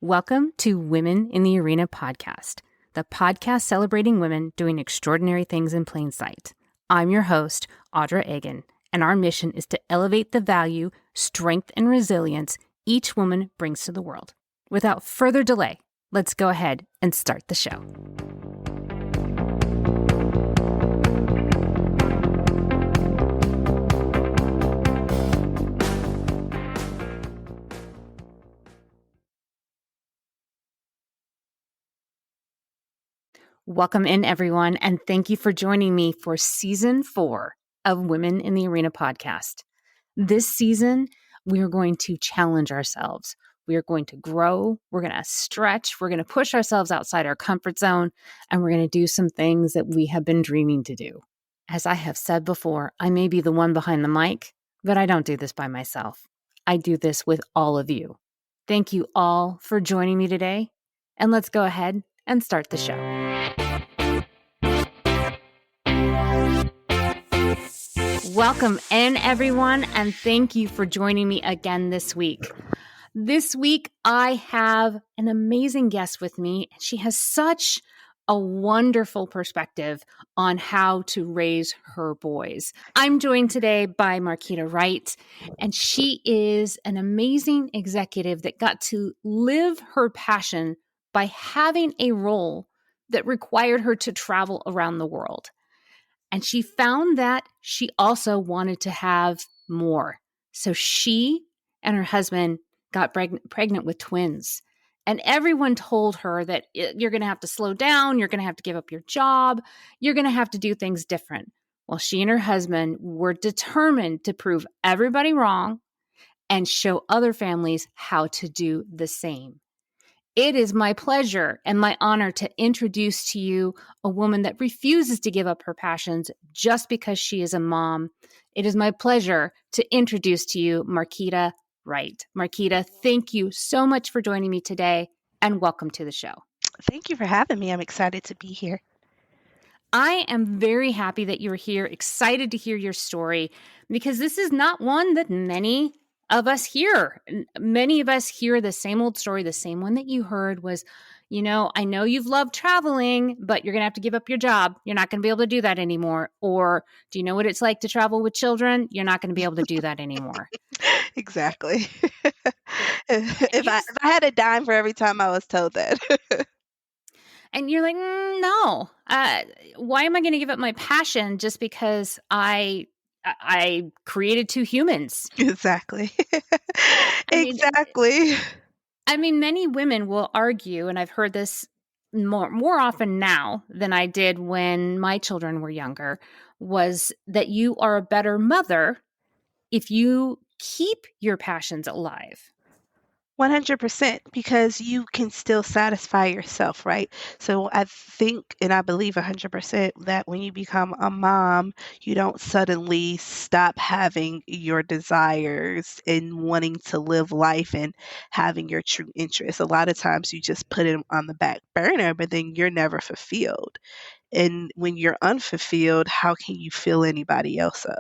Welcome to Women in the Arena podcast, the podcast celebrating women doing extraordinary things in plain sight. I'm your host, Audra Egan, and our mission is to elevate the value, strength, and resilience each woman brings to the world. Without further delay, let's go ahead and start the show. Welcome in, everyone, and thank you for joining me for Season 4 of Women in the Arena podcast. This season, we are going to challenge ourselves. We are going to grow. We're going to stretch. We're going to push ourselves outside our comfort zone, and we're going to do some things that we have been dreaming to do. As I have said before, I may be the one behind the mic, but I don't do this by myself. I do this with all of you. Thank you all for joining me today, and let's go ahead and start the show. Welcome in, everyone, and thank you for joining me again this week. This week, I have an amazing guest with me. She has such a wonderful perspective on how to raise her boys. I'm joined today by Marquita Wright, and she is an amazing executive that got to live her passion by having a role that required her to travel around the world. And she found that she also wanted to have more. So she and her husband got pregnant with twins. And everyone told her that you're going to have to slow down. You're going to have to give up your job. You're going to have to do things different. Well, she and her husband were determined to prove everybody wrong and show other families how to do the same. It is my pleasure and my honor to introduce to you a woman that refuses to give up her passions just because she is a mom. It is my pleasure to introduce to you Marquita Wright. Marquita, thank you so much for joining me today, and welcome to the show. Thank you for having me. I'm excited to be here. I am very happy that you're here, excited to hear your story, because this is not one that many of us hear. Many of us hear the same old story. The same one that you heard was, I know you've loved traveling, but you're going to have to give up your job. You're not going to be able to do that anymore. Or do you know what it's like to travel with children? You're not going to be able to do that anymore. Exactly. If I had a dime for every time I was told that. And you're like, no, why am I going to give up my passion just because I created two humans? Exactly. Exactly. Many women will argue, and I've heard this more often now than I did when my children were younger, was that you are a better mother if you keep your passions alive. 100%, because you can still satisfy yourself, right? So I think and I believe 100% that when you become a mom, you don't suddenly stop having your desires and wanting to live life and having your true interests. A lot of times you just put it on the back burner, but then you're never fulfilled. And when you're unfulfilled, how can you fill anybody else up?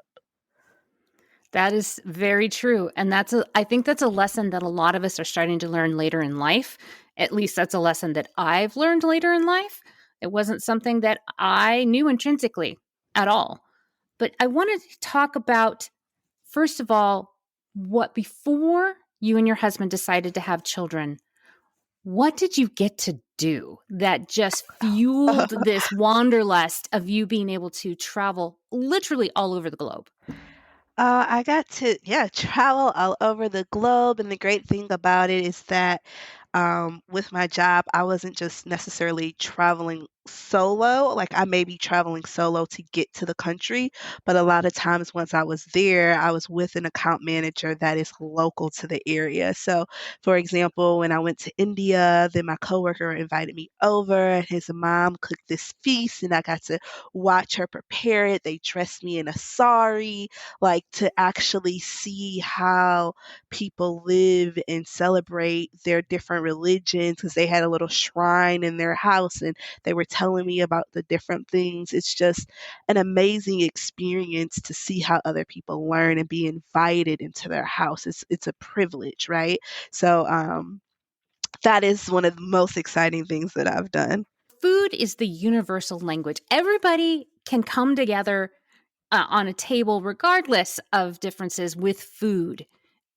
That is very true. And I think that's a lesson that a lot of us are starting to learn later in life. At least that's a lesson that I've learned later in life. It wasn't something that I knew intrinsically at all. But I wanted to talk about, first of all, before you and your husband decided to have children, what did you get to do that just fueled this wanderlust of you being able to travel literally all over the globe? I got to, travel all over the globe. And the great thing about it is that with my job, I wasn't just necessarily traveling solo. Like I may be traveling solo to get to the country, but a lot of times once I was there, I was with an account manager that is local to the area. So, for example, when I went to India, then my coworker invited me over, and his mom cooked this feast, and I got to watch her prepare it. They dressed me in a sari, like to actually see how people live and celebrate their different religions, because they had a little shrine in their house and they were telling me about the different things. It's just an amazing experience to see how other people learn and be invited into their house. It's a privilege, right? So That is one of the most exciting things that I've done. Food is the universal language. Everybody can come together on a table, regardless of differences, with food.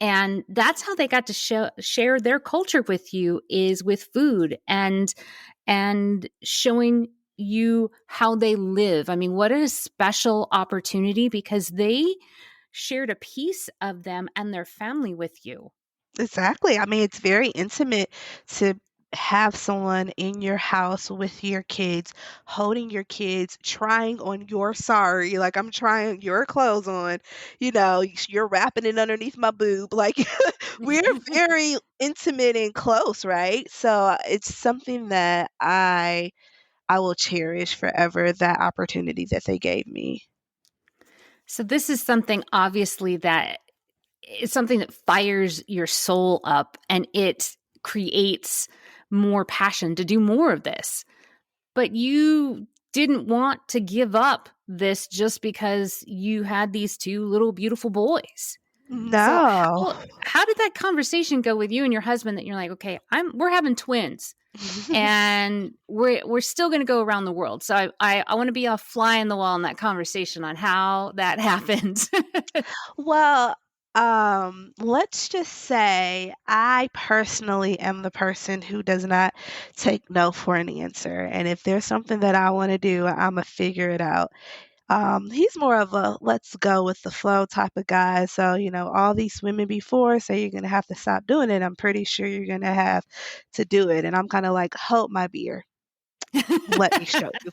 And that's how they got to share their culture with you, is with food and showing you how they live. I mean, what a special opportunity, because they shared a piece of them and their family with you. Exactly. I mean, it's very intimate to have someone in your house with your kids, holding your kids, trying on your sari, like I'm trying your clothes on, you're wrapping it underneath my boob. Like we're very intimate and close, right? So it's something that I will cherish forever, that opportunity that they gave me. So this is something, obviously, that it's something that fires your soul up, and it creates more passion to do more of this. But you didn't want to give up this just because you had these two little beautiful boys. So No. how did that conversation go with you and your husband, that you're like, okay, we're having twins, and we're still going to go around the world. So I want to be a fly in the wall in that conversation on how that happened. Well, let's just say I personally am the person who does not take no for an answer. And if there's something that I want to do, I'm gonna figure it out. He's more of a let's go with the flow type of guy. So, all these women before say you're gonna have to stop doing it. I'm pretty sure you're gonna have to do it. And I'm kind of like, hold my beer. Let me show you.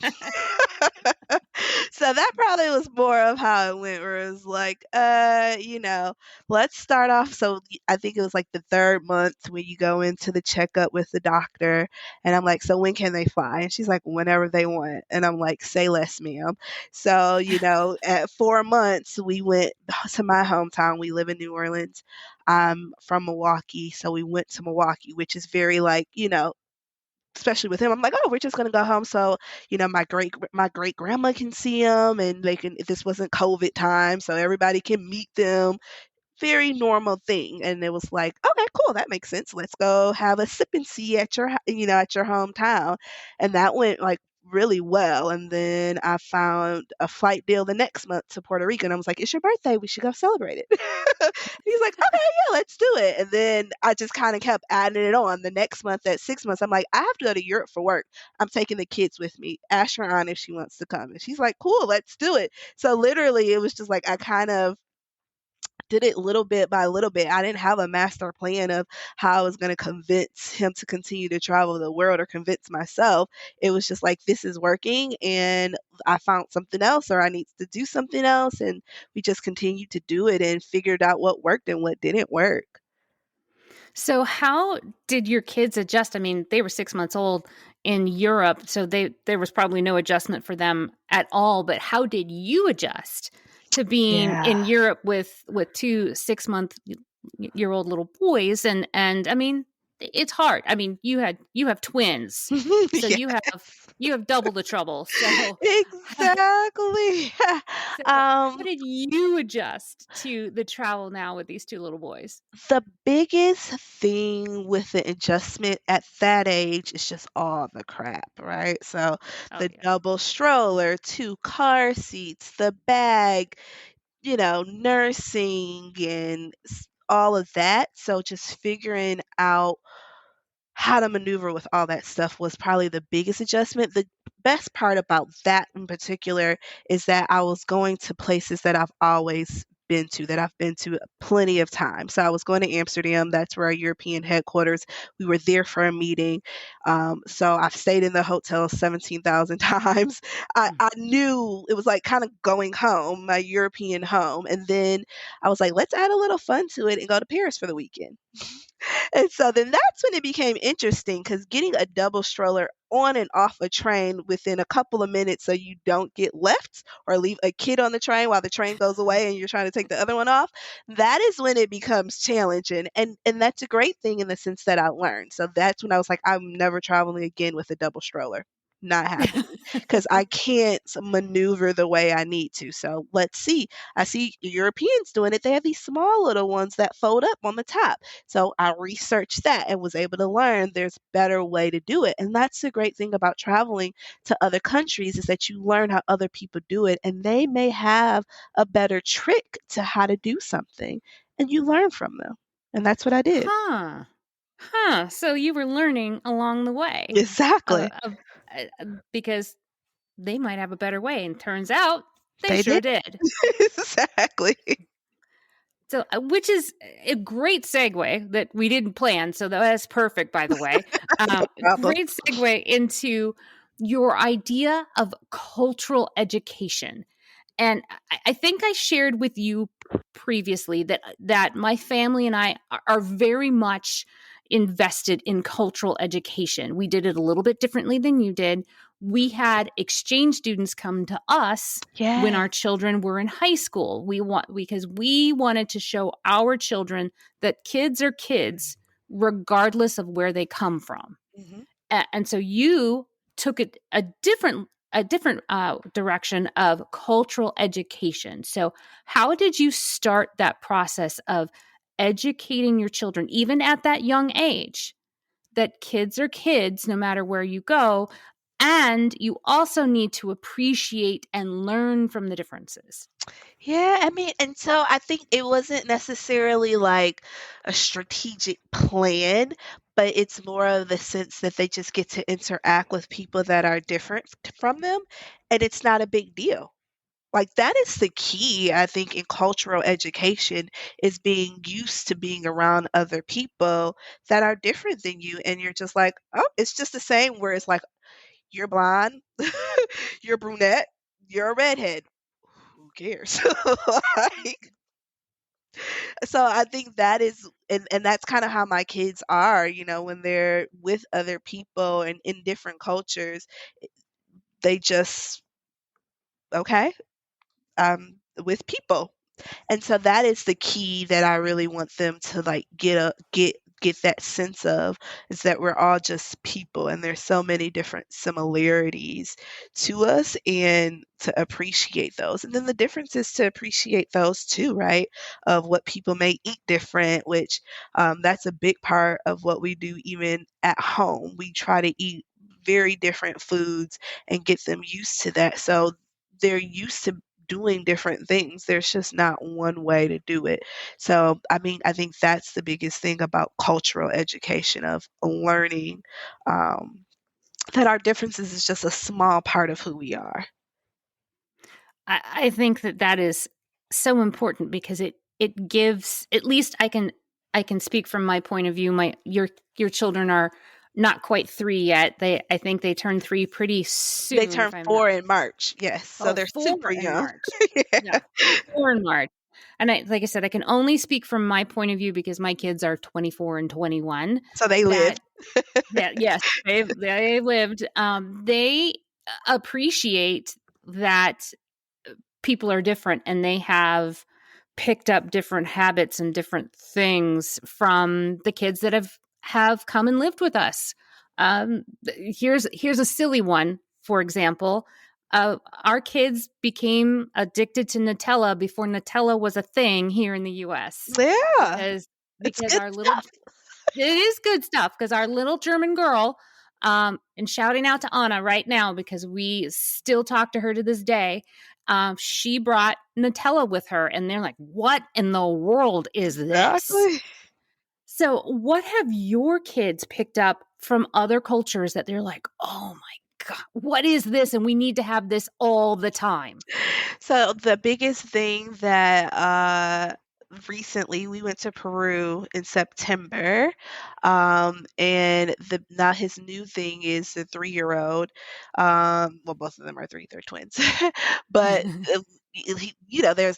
So that probably was more of how it went, where it was like, let's start off. So I think it was like the third month when you go into the checkup with the doctor. And I'm like, so when can they fly? And she's like, whenever they want. And I'm like, say less, ma'am. So, at 4 months, we went to my hometown. We live in New Orleans. I'm from Milwaukee. So we went to Milwaukee, which is very like, especially with him, I'm like, oh, we're just gonna go home so my great grandma can see him, and they can. If this wasn't COVID time, so everybody can meet them. Very normal thing, and it was like, okay, cool, that makes sense. Let's go have a sip and see at your hometown, and that went like really well. And then I found a flight deal the next month to Puerto Rico, and I was like, it's your birthday, we should go celebrate it. He's like, okay, yeah, let's do it. And then I just kind of kept adding it on. The next month, at 6 months, I'm like, I have to go to Europe for work. I'm taking the kids with me. Ask her aunt if she wants to come. And she's like, cool, let's do it. So literally, it was just like I kind of did it little bit by little bit. I didn't have a master plan of how I was going to convince him to continue to travel the world or convince myself. It was just like, this is working, and I found something else, or I need to do something else. And we just continued to do it and figured out what worked and what didn't work. So how did your kids adjust? I mean, they were 6 months old in Europe, so there was probably no adjustment for them at all. But how did you adjust to being Yeah. in Europe with two 6-month year old little boys? And I mean, it's hard. I mean, you have twins, so Yeah, you have double the trouble. So exactly. so how um, did you adjust to the travel now with these two little boys? the biggest thing with the adjustment at that age is just all the crap, right? So Oh the yeah. double stroller, two car seats, the bag, nursing and all of that. So just figuring out how to maneuver with all that stuff was probably the biggest adjustment. The best part about that in particular is that I was going to places that I've always been to, that I've been to plenty of times. So I was going to Amsterdam, that's where our European headquarters. We were there for a meeting. So I've stayed in the hotel 17,000 times. I knew it was like kind of going home, my European home. And then I was like, let's add a little fun to it and go to Paris for the weekend. And so then that's when it became interesting, because getting a double stroller on and off a train within a couple of minutes so you don't get left or leave a kid on the train while the train goes away and you're trying to take the other one off, that is when it becomes challenging. And that's a great thing in the sense that I learned. So that's when I was like, I'm never traveling again with a double stroller. not happening because I can't maneuver the way I need to. So let's see. I see Europeans doing it. They have these small little ones that fold up on the top. So I researched that and was able to learn there's better way to do it. And that's the great thing about traveling to other countries is that you learn how other people do it and they may have a better trick to how to do something and you learn from them. And that's what I did. Huh. Huh. So you were learning along the way, Exactly. of because they might have a better way, and turns out they They did. sure did. Exactly. So, which is a great segue that we didn't plan. So that's perfect, by the way. No problem. Great segue into your idea of cultural education. And I think I shared with you previously that my family and I are very much invested in cultural education. We did it a little bit differently than you did. We had exchange students come to us when Yeah. our children were in high school. Because we wanted to show our children that kids are kids regardless of where they come from. Mhm. And so you took it a different direction of cultural education. So how did you start that process of educating your children, even at that young age, that kids are kids no matter where you go, and you also need to appreciate and learn from the differences? Yeah, I mean, and so I think it wasn't necessarily like a strategic plan, but it's more of the sense that they just get to interact with people that are different from them, and it's not a big deal. Like that is the key, I think, in cultural education is being used to being around other people that are different than you, and you're just like, oh, it's just the same. Where it's like, you're blonde, you're brunette, you're a redhead. Who cares? Like, so I think that is and that's kinda how my kids are, when they're with other people and in different cultures, they just, "Okay, with people." And so that is the key that I really want them to, like, get that sense of, is that we're all just people, and there's so many different similarities to us, and to appreciate those. And then the difference is to appreciate those too, right? Of what people may eat different, which, that's a big part of what we do even at home. We try to eat very different foods and get them used to that, so they're used to doing different things. There's just not one way to do it. So, I mean, I think that's the biggest thing about cultural education of learning, um, that our differences is just a small part of who we are. I think that is so important because it gives, at least I can speak from my point of view. Your children are not quite 3 yet. I think they turn 3 pretty They soon, turn if I'm not. 4 in March, yes, so Oh, they're 4 super in young. March. Yeah. Yeah, 4 in March. And like I said, I can only speak from my point of view because my kids are 24 and 21. So they That lived. yes, they lived. They appreciate that people are different and they have picked up different habits and different things from the kids that have come and lived with us. Here's a silly one. For example, our kids became addicted to Nutella before Nutella was a thing here in the U.S. Yeah, because it's because good our little stuff. it is good stuff because our little German girl, and shouting out to Anna right now because we still talk to her to this day. She brought Nutella with her, and they're like, "What in the world is this?" Exactly. So, what have your kids picked up from other cultures that they're like, "Oh my god, what is this?" And we need to have this all the time. So the biggest thing that recently we went to Peru in September, and the now his new thing is the 3-year-old. Well, both of them are three; they're twins, but.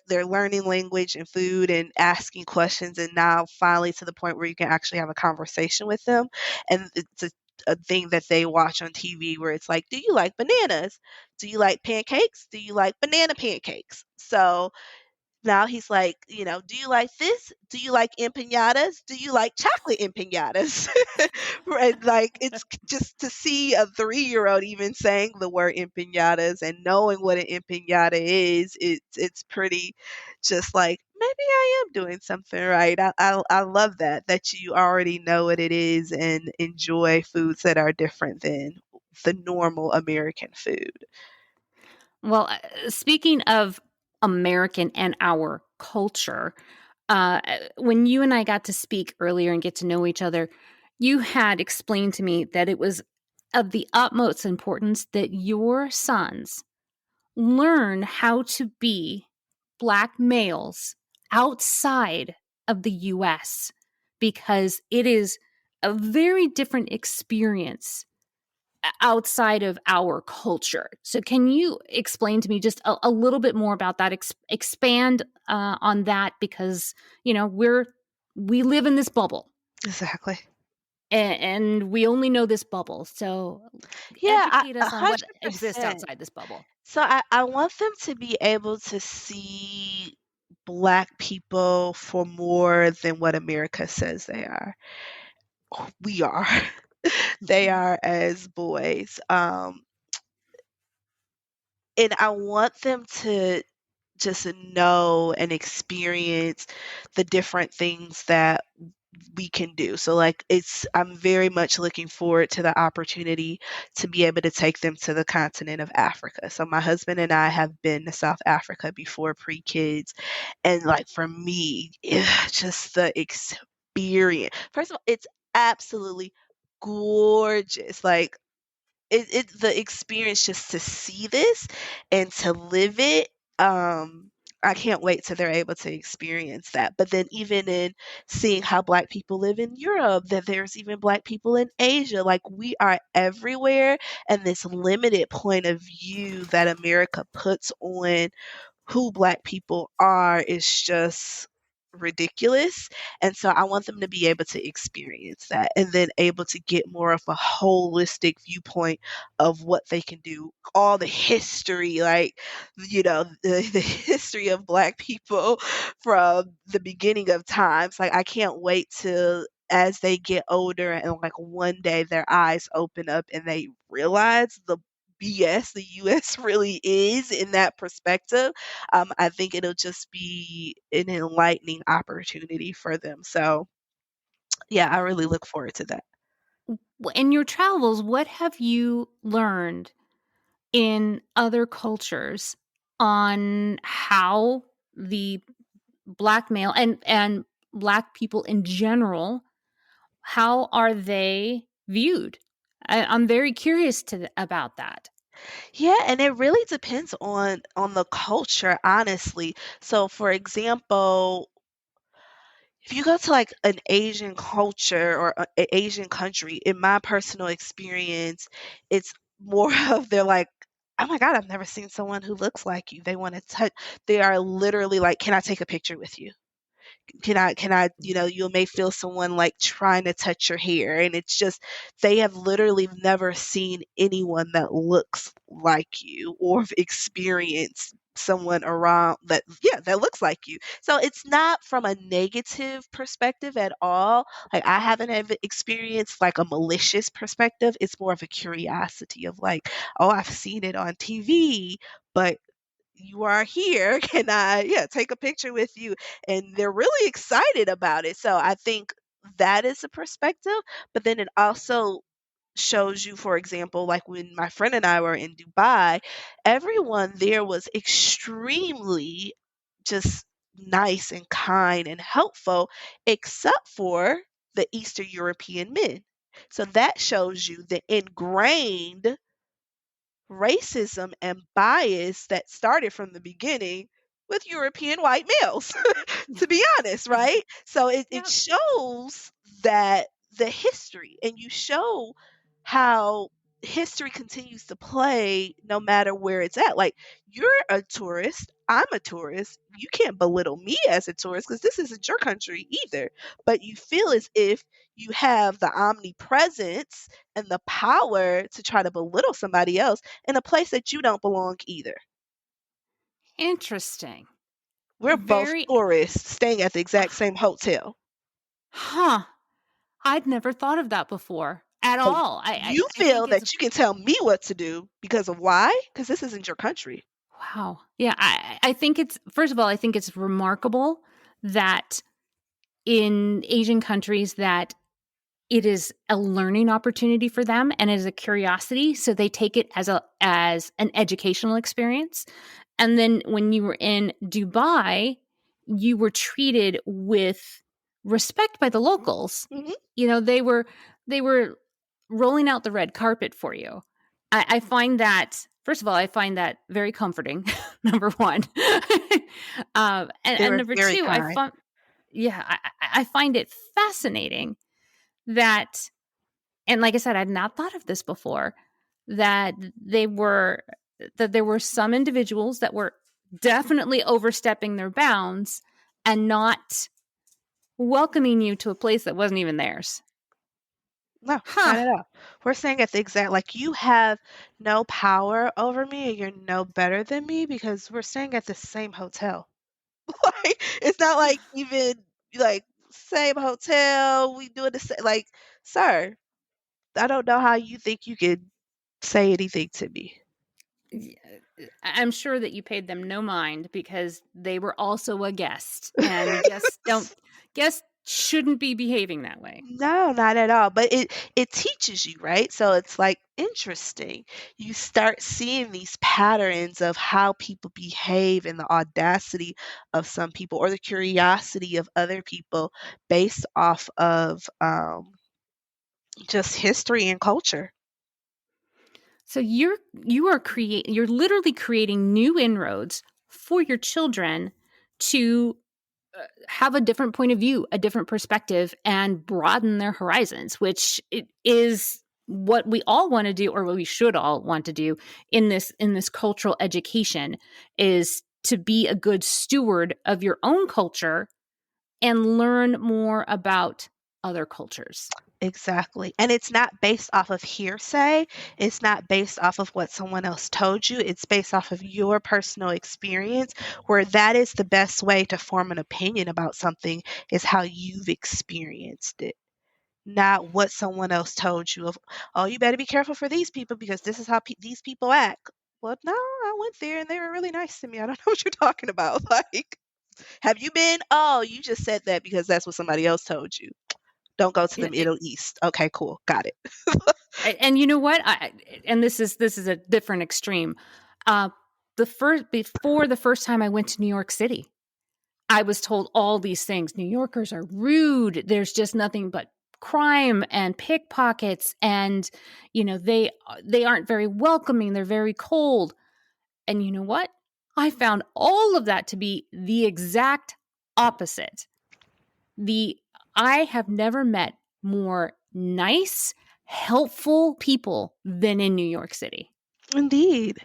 They're learning language and food and asking questions, and now finally to the point where you can actually have a conversation with them. And it's a thing that they watch on TV where it's like, "Do you like bananas? Do you like pancakes? Do you like banana pancakes?" So Now he's like, "Do you like this? Do you like empanadas? Do you like chocolate empanadas?" Right, like, just to see a three-year-old even saying the word empanadas and knowing what an empanada is, it's pretty just like, "Maybe I am doing something right." I love that you already know what it is and enjoy foods that are different than the normal American food. Well, speaking of American and our culture, when you and I got to speak earlier and get to know each other, you had explained to me that it was of the utmost importance that your sons learn how to be Black males outside of the US because it is a very different experience outside of our culture. So, can you explain to me just a little bit more about that? Expand on that because we live in this bubble Exactly. and we only know this bubble. So, Yeah, educate a us on what exists 100%. outside this bubble. So I want them to be able to see Black people for more than what America says they are. We are. They are as boys. And I want them to just know and experience the different things that we can do. So like I'm very much looking forward to the opportunity to be able to take them to the continent of Africa. So my husband and I have been to South Africa before pre-kids, and like for me, just the experience. First of all, it's absolutely gorgeous. Like the experience just to see this and to live it, I can't wait till they're able to experience that. But then even in seeing how Black people live in Europe, that there's even Black people in Asia, like we are everywhere, and this limited point of view that America puts on who Black people are is just ridiculous. And so I want them to be able to experience that and then able to get more of a holistic viewpoint of what they can do, all the history, like, the history of Black people from the beginning of times. Like, I can't wait till as they get older and like one day their eyes open up and they realize the BS the US really is in that perspective. I think it'll just be an enlightening opportunity for them. So, yeah, I really look forward to that. In your travels, what have you learned in other cultures on how the Black male and Black people in general, how are they viewed? I'm very curious about that. Yeah, and it really depends on the culture, honestly. So, for example, if you go to like an Asian culture or a Asian country, in my personal experience, it's more of they're like, "Oh my God, I've never seen someone who looks like you." They want to touch. They are literally like, "Can I take a picture with you?" Can I, you may feel someone like trying to touch your hair, and it's just they have literally never seen anyone that looks like you or have experienced someone around that, yeah, that looks like you. So it's not from a negative perspective at all. Like I haven't ever experienced like a malicious perspective. It's more of a curiosity of like, oh, I've seen it on TV, but you are here. Can I, yeah, take a picture with you? And they're really excited about it. So I think that is a perspective. But then it also shows you, for example, like when my friend and I were in Dubai, everyone there was extremely just nice and kind and helpful, except for the Eastern European men. So that shows you the ingrained racism and bias that started from the beginning with European white males, to be honest, right? So it Yep. shows that the history, and you show how history continues to play no matter where it's at. Like, you're a tourist, I'm a tourist. You can't belittle me as a tourist because this isn't your country either. But you feel as if you have the omnipresence and the power to try to belittle somebody else in a place that you don't belong either. Interesting. We're both Very, tourists staying at the exact same hotel. huh. I'd never thought of that before at So all. you I think feel it's that you can tell me what to do because of why? Because this isn't your country. wow. Yeah, I think it's first of all, I think it's remarkable that in Asian countries that it is a learning opportunity for them and as a curiosity, so they take it as an educational experience. And then when you were in Dubai, you were treated with respect by the locals. Mhm. They were rolling out the red carpet for you. I find that first of all, I find that very comforting. Number one, They and were number very two, kind. I find it fascinating that, and like I said, I'd not thought of this before, that they were that there were some individuals that were definitely overstepping their bounds and not welcoming you to a place that wasn't even theirs. No, Huh. not at all. We're saying at the exact like, you have no power over me and you're no better than me because we're staying at the same hotel. Like, it's not like even, like, same hotel, we doing the same like, "Sir, I don't know how you think you could say anything to me." Yeah, I'm sure that you paid them no mind because they were also a guest, and guests shouldn't be behaving that way. No, not at all, but it teaches you, right? So it's, like, interesting. You start seeing these patterns of how people behave and the audacity of some people or the curiosity of other people based off of, just history and culture. So you're literally creating new inroads for your children to have a different point of view, a different perspective, and broaden their horizons, which it is what we all want to do, or what we should all want to do in this cultural education, is to be a good steward of your own culture and learn more about other cultures. Exactly, and it's not based off of hearsay, it's not based off of what someone else told you, it's based off of your personal experience, where that is the best way to form an opinion about something is how you've experienced it, not what someone else told you of, "Oh, you better be careful for these people because this is how these people act." Well, no, I went there and they were really nice to me. I don't know what you're talking about. Like, have you been? Oh, you just said that because that's what somebody else told you. Don't go to the Yeah, Middle East. Okay, cool. Got it. and you know what? And this is a different extreme. Uh, the first Before the first time I went to New York City, I was told all these things. New Yorkers are rude. There's just nothing but crime and pickpockets, and they aren't very welcoming. They're very cold. And you know what? I found all of that to be the exact opposite. The I have never met more nice, helpful people than in New York City. Indeed.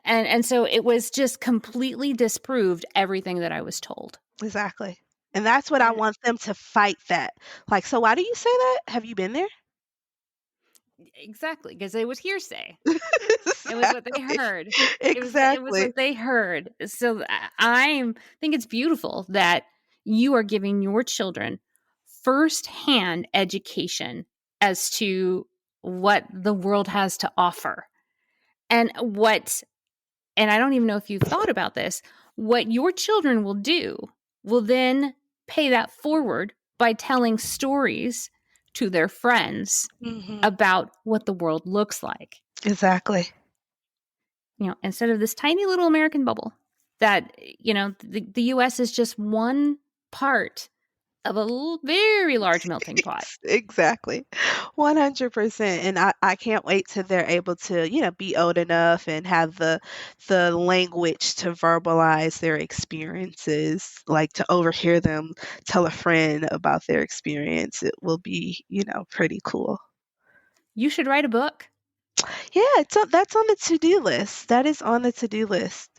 And so it was just completely disproved everything that I was told. Exactly. And that's what I And want them to fight that. Like, so why do you say that? Have you been there? exactly, because it was hearsay. It was what they Exactly. heard. It was Exactly. what they heard. So I think it's beautiful that you are giving your children firsthand education as to what the world has to offer. And I don't even know if you've thought about this, what your children will do will then pay that forward by telling stories to their friends Mhm. about what the world looks like. Exactly. Instead of this tiny little American bubble that, the US is just one part of a very large melting pot. Exactly. 100%. And I can't wait till they're able to, be old enough and have the language to verbalize their experiences, like to overhear them tell a friend about their experience. It will be, pretty cool. You should write a book. Yeah, that's on the to-do list. That is on the to-do list.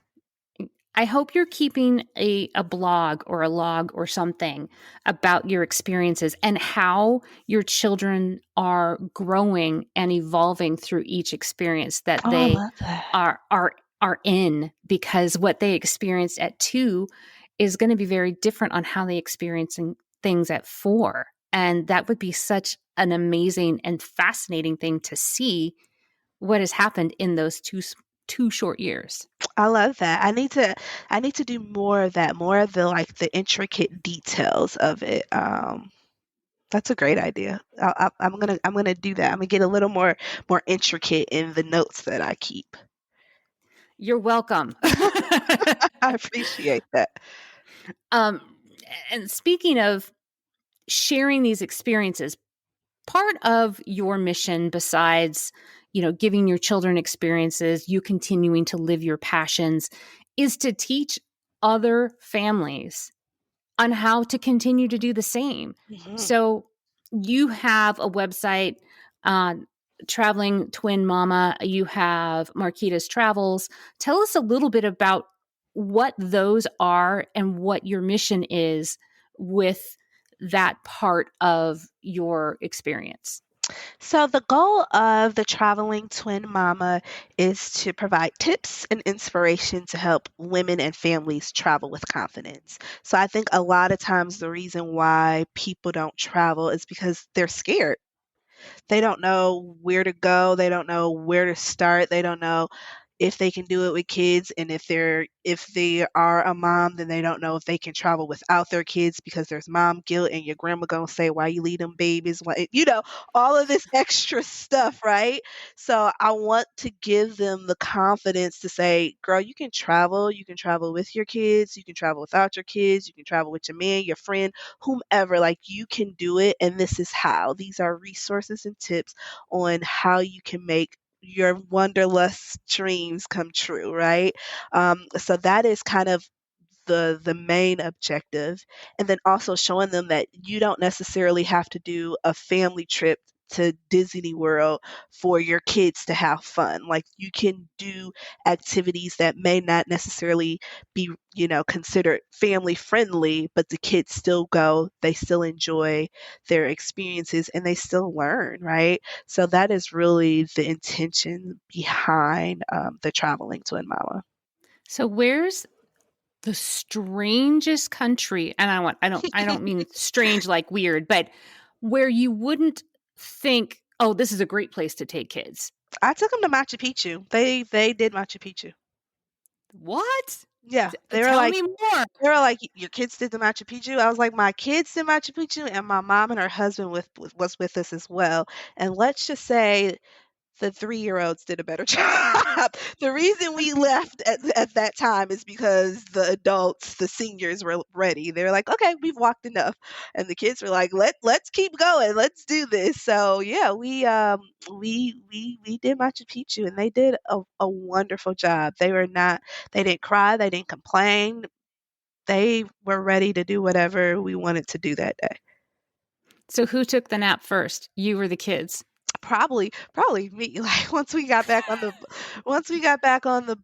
I hope you're keeping a blog or a log or something about your experiences and how your children are growing and evolving through each experience that Oh, I they love that. are are in, because what they experienced at 2 is going to be very different on how they experiencing things at 4. And that would be such an amazing and fascinating thing to see what has happened in those two short years. I love that. I need to do more of that, more of the like the intricate details of it. That's a great idea. I'm gonna do that. I'm gonna get a little more intricate in the notes that I keep. You're welcome. I appreciate that. um, and speaking of sharing these experiences, part of your mission, besides, giving your children experiences, you continuing to live your passions, is to teach other families on how to continue to do the same. Mhm. So you have a website, uh, Traveling Twin Mama. You have Marquita's Travels. Tell us a little bit about what those are and what your mission is with that part of your experience. So the goal of the Traveling Twin Mama is to provide tips and inspiration to help women and families travel with confidence. So I think a lot of times the reason why people don't travel is because they're scared. They don't know where to go, they don't know where to start, they don't know if they can do it with kids, and if they are a mom, then they don't know if they can travel without their kids because there's mom guilt and your grandma gonna say, "Why you leave them babies?" Why, all of this extra stuff, right? So I want to give them the confidence to say, "Girl, you can travel with your kids, you can travel without your kids, you can travel with your man, your friend, whomever, like you can do it, and this is how. These are resources and tips on how you can make your wanderlust dreams come true, right? So that is kind of the main objective, and then also showing them that you don't necessarily have to do a family trip to Disney World for your kids to have fun. Like you can do activities that may not necessarily be, considered family friendly, but the kids still go, they still enjoy their experiences and they still learn, right? So that is really the intention behind the Traveling Twin Mama. So where's the strangest country, and I don't mean strange like weird, but where you wouldn't think, oh, this is a great place to take kids? I took them to Machu Picchu. They did Machu Picchu. What? Yeah, Tell me more. they were like, "Your kids did the Machu Picchu?" I was like, "My kids did Machu Picchu, and my mom and her husband was with us as well." And let's just say the 3-year-olds did a better job. The reason we left at that time is because the adults, the seniors were ready. They were like, "Okay, we've walked enough." And the kids were like, Let's keep going. Let's do this." So, yeah, we did Machu Picchu and they did a wonderful job. They didn't cry, they didn't complain. They were ready to do whatever we wanted to do that day. So who took the nap first? You or the kids? Probably me. Like once we got back on the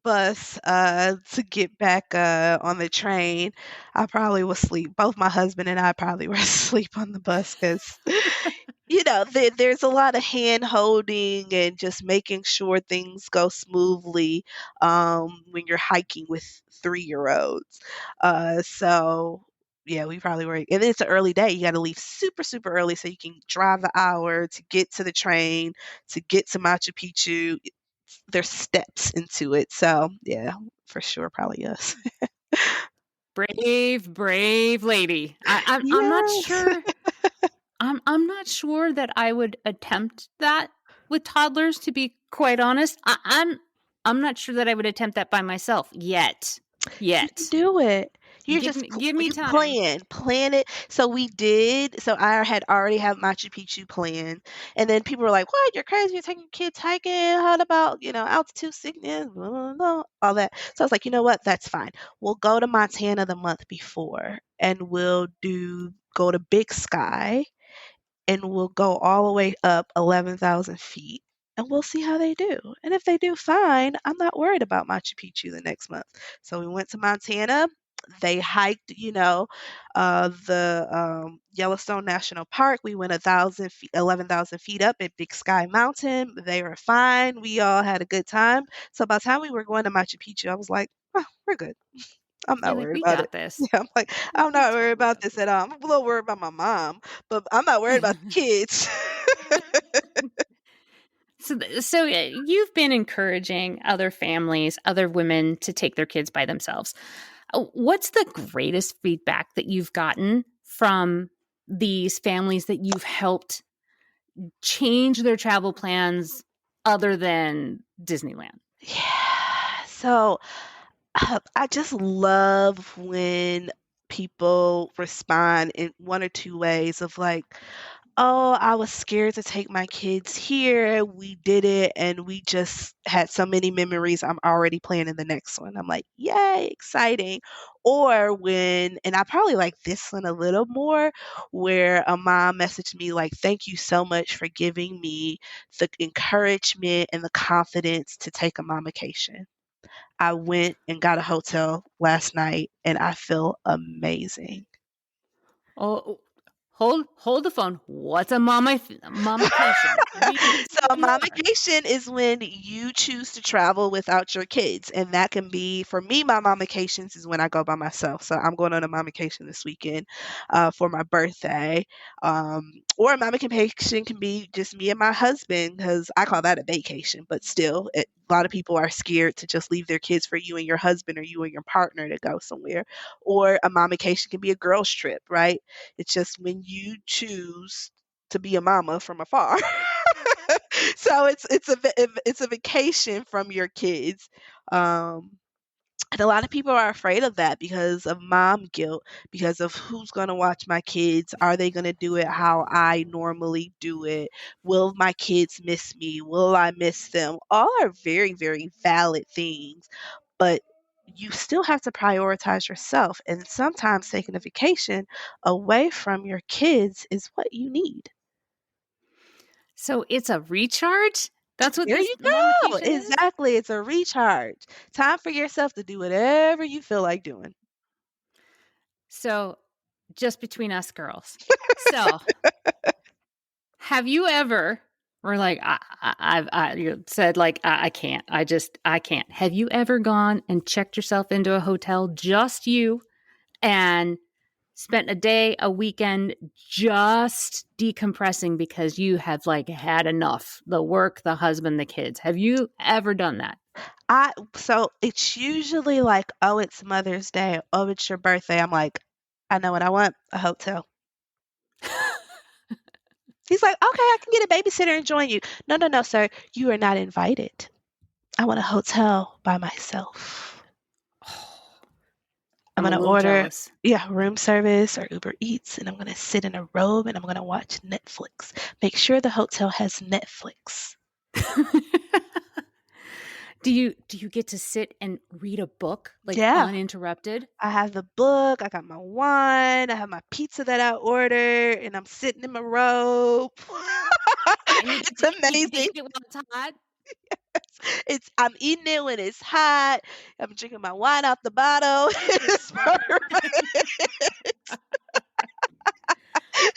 bus to get back on the train, I probably was asleep. Both my husband and I probably were asleep on the bus because there's a lot of hand holding and just making sure things go smoothly when you're hiking with 3-year-olds. So yeah, we probably were. And it's an early day. You got to leave super, super early so you can drive the hour to get to the train, to get to Machu Picchu. There's steps into it. So yeah, for sure, probably us. Brave, brave lady. I'm not Yes. sure. I'm not sure that I would attempt that with toddlers. To be quite honest, I'm not sure that I would attempt that by myself yet. You can Yet, do it. give me You time. plan it. So we did. So I had already have Machu Picchu planned, and then people were like, "What? You're crazy! You're taking your kids hiking? How about altitude sickness? Blah, blah, blah," all that. So I was like, you know what? That's fine. We'll go to Montana the month before, and we'll do go to Big Sky, and we'll go all the way up 11,000 feet. And we'll see how they do. And if they do fine, I'm not worried about Machu Picchu the next month. So we went to Montana. They hiked, the Yellowstone National Park. We went 1,000 feet, 11,000 feet up at Big Sky Mountain. They were fine. We all had a good time. So by the time we were going to Machu Picchu, I was like, oh, we're good. I'm You're not like, worried we about it. got this. Yeah, I'm like, I'm We not worried totally about got this at all. I'm a little worried about my mom, but I'm not worried about the this. kids. So you've been encouraging other families, other women to take their kids by themselves. What's the greatest feedback that you've gotten from these families that you've helped change their travel plans other than Disneyland? Yeah. So I just love when people respond in one or two ways of like, oh, I was scared to take my kids here. We did it and we just had so many memories. I'm already planning the next one. I'm like, yay, exciting. Or when, and I probably like this one a little more, where a mom messaged me like, thank you so much for giving me the encouragement and the confidence to take a mommacation. I went and got a hotel last night and I feel amazing. Oh, hold the phone. What's a mamacation? We So a need more. mommacation is when you choose to travel without your kids, and that can be for me. My mommacations is when I go by myself. So I'm going on a mommacation this weekend for my birthday, or a mommacation can be just me and my husband because I call that a vacation. But still, a lot of people are scared to just leave their kids for you and your husband or you and your partner to go somewhere. Or a mommacation can be a girls trip, right? It's just when you choose to be a mama from afar. So it's a vacation from your kids. Um, and a lot of people are afraid of that because of mom guilt, because of who's going to watch my kids. Are they going to do it how I normally do it? Will my kids miss me? Will I miss them? All are very, very valid things, but you still have to prioritize yourself. And sometimes taking a vacation away from your kids is what you need. So it's a recharge? That's what There this you go. mamacation is? Exactly. It's a recharge. Time for yourself to do whatever you feel like doing. So just between us girls. So have you ever or like you said like I can't. I can't. Have you ever gone and checked yourself into a hotel, just you, and spent a day, a weekend just decompressing because you have like had enough, the work, the husband, the kids? Have you ever done that? So it's usually like, oh, it's Mother's Day. Oh, it's your birthday. I'm like, I know what I want, a hotel. He's like, okay, I can get a babysitter and join you. No, no, no, sir. You are not invited. I want a hotel by myself. I'm I'm a gonna little order, jealous. yeah, room service or Uber Eats, and I'm gonna sit in a robe and I'm gonna watch Netflix. Make sure the hotel has Netflix. Do you get to sit and read a book like Yeah, uninterrupted? I have the book, I got my wine, I have my pizza that I ordered, and I'm sitting in my robe. And you get It's to eat amazing. it while it's hot? I'm eating it when it's hot. I'm drinking my wine out the bottle. It's perfect.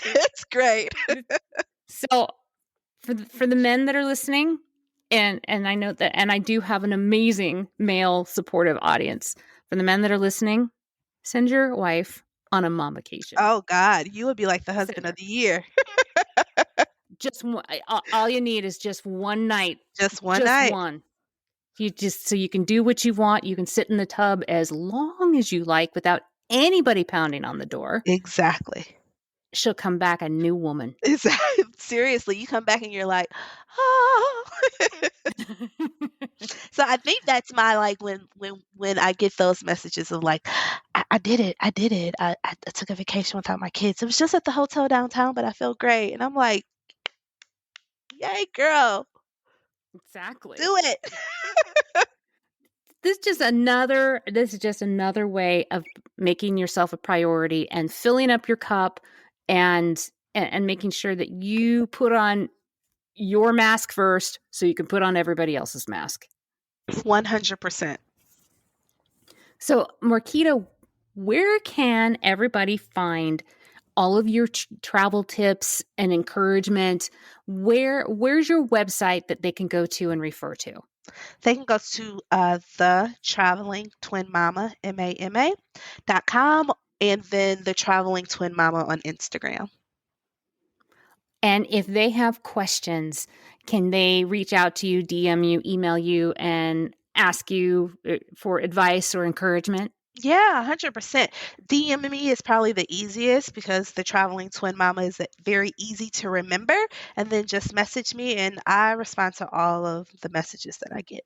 It's great. So for the men that are listening, and I know that, and I do have an amazing male supportive audience. For the men that are listening, send your wife on a mom vacation. Oh God, you would be like the husband Send of her. the year. Just one, all you need is just one night, Just one just night. one. You just so you can do what you want. You can sit in the tub as long as you like without anybody pounding on the door. Exactly. She'll come back a new woman. Seriously, you come back and you're like, oh. So I think that's my like when I get those messages of like, I did it, I did it. I took a vacation without my kids. It was just at the hotel downtown, but I felt great. And I'm like, yay, girl, Exactly. do it. This is just another way of making yourself a priority and filling up your cup and making sure that you put on your mask first so you can put on everybody else's mask. 100%. So, Marquita, where can everybody find all of your travel tips and encouragement? Where's your website that they can go to and refer to? They can go to the Traveling Twin Mama, MAMA.com, and then the Traveling Twin Mama on Instagram. And if they have questions, can they reach out to you, DM you, email you, and ask you for advice or encouragement? Yeah, 100%. DM me is probably the easiest because the Traveling Twin Mama is very easy to remember. And then just message me, and I respond to all of the messages that I get.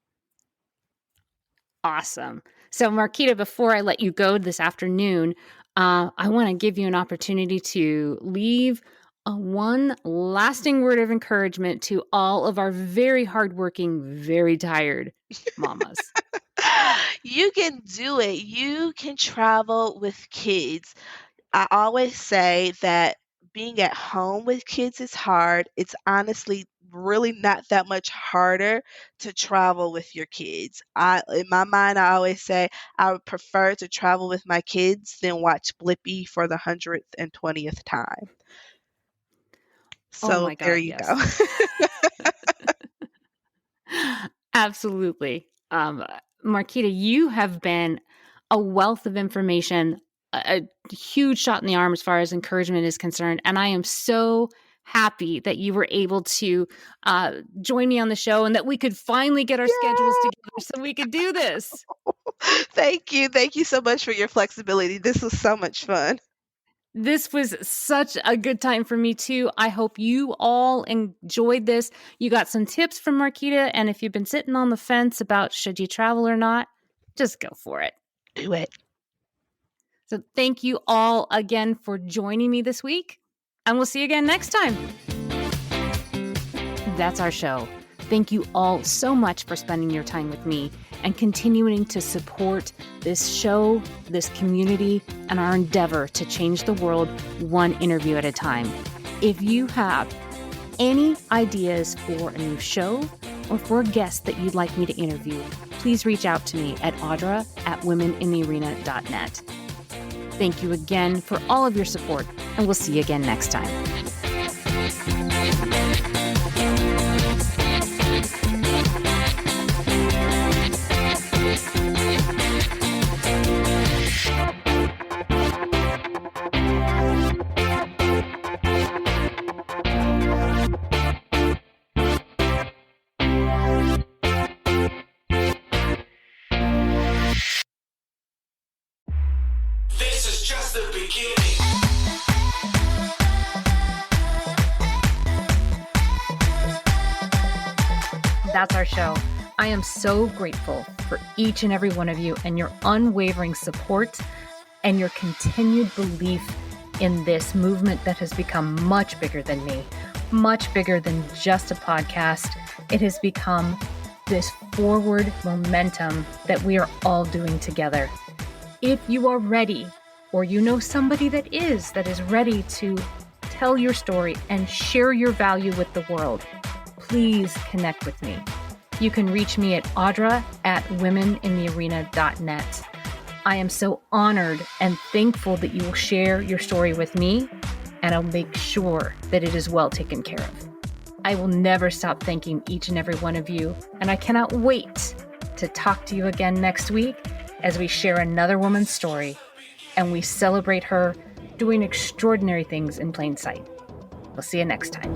Awesome. So, Marquita, before I let you go this afternoon, I want to give you an opportunity to leave one lasting word of encouragement to all of our very hardworking, very tired mamas. You can do it. You can travel with kids. I always say that being at home with kids is hard. It's honestly really not that much harder to travel with your kids. In my mind, I always say I would prefer to travel with my kids than watch Blippi for the 120th time. Oh So my there God, you go. yes. Absolutely. Marquita, you have been a wealth of information, a huge shot in the arm as far as encouragement is concerned. And I am so happy that you were able to join me on the show and that we could finally get our schedules Yeah. together so we could do this. Thank you. Thank you so much for your flexibility. This was so much fun. This was such a good time for me too. I hope you all enjoyed this. You got some tips from Marquita, and if you've been sitting on the fence about should you travel or not, just go for it. Do it. So thank you all again for joining me this week, and we'll see you again next time. That's our show. Thank you all so much for spending your time with me and continuing to support this show, this community, and our endeavor to change the world one interview at a time. If you have any ideas for a new show or for a guest that you'd like me to interview, please reach out to me at audra@womeninthearena.net. Thank you again for all of your support, and we'll see you again next time. This is just the beginning. That's our show. I am so grateful for each and every one of you and your unwavering support and your continued belief in this movement that has become much bigger than me, much bigger than just a podcast. It has become this forward momentum that we are all doing together. If you are ready, or you know somebody that is ready to tell your story and share your value with the world, please connect with me. You can reach me at audra@womeninthearena.net. I am so honored and thankful that you will share your story with me, and I'll make sure that it is well taken care of. I will never stop thanking each and every one of you, and I cannot wait to talk to you again next week as we share another woman's story and we celebrate her doing extraordinary things in plain sight. We'll see you next time.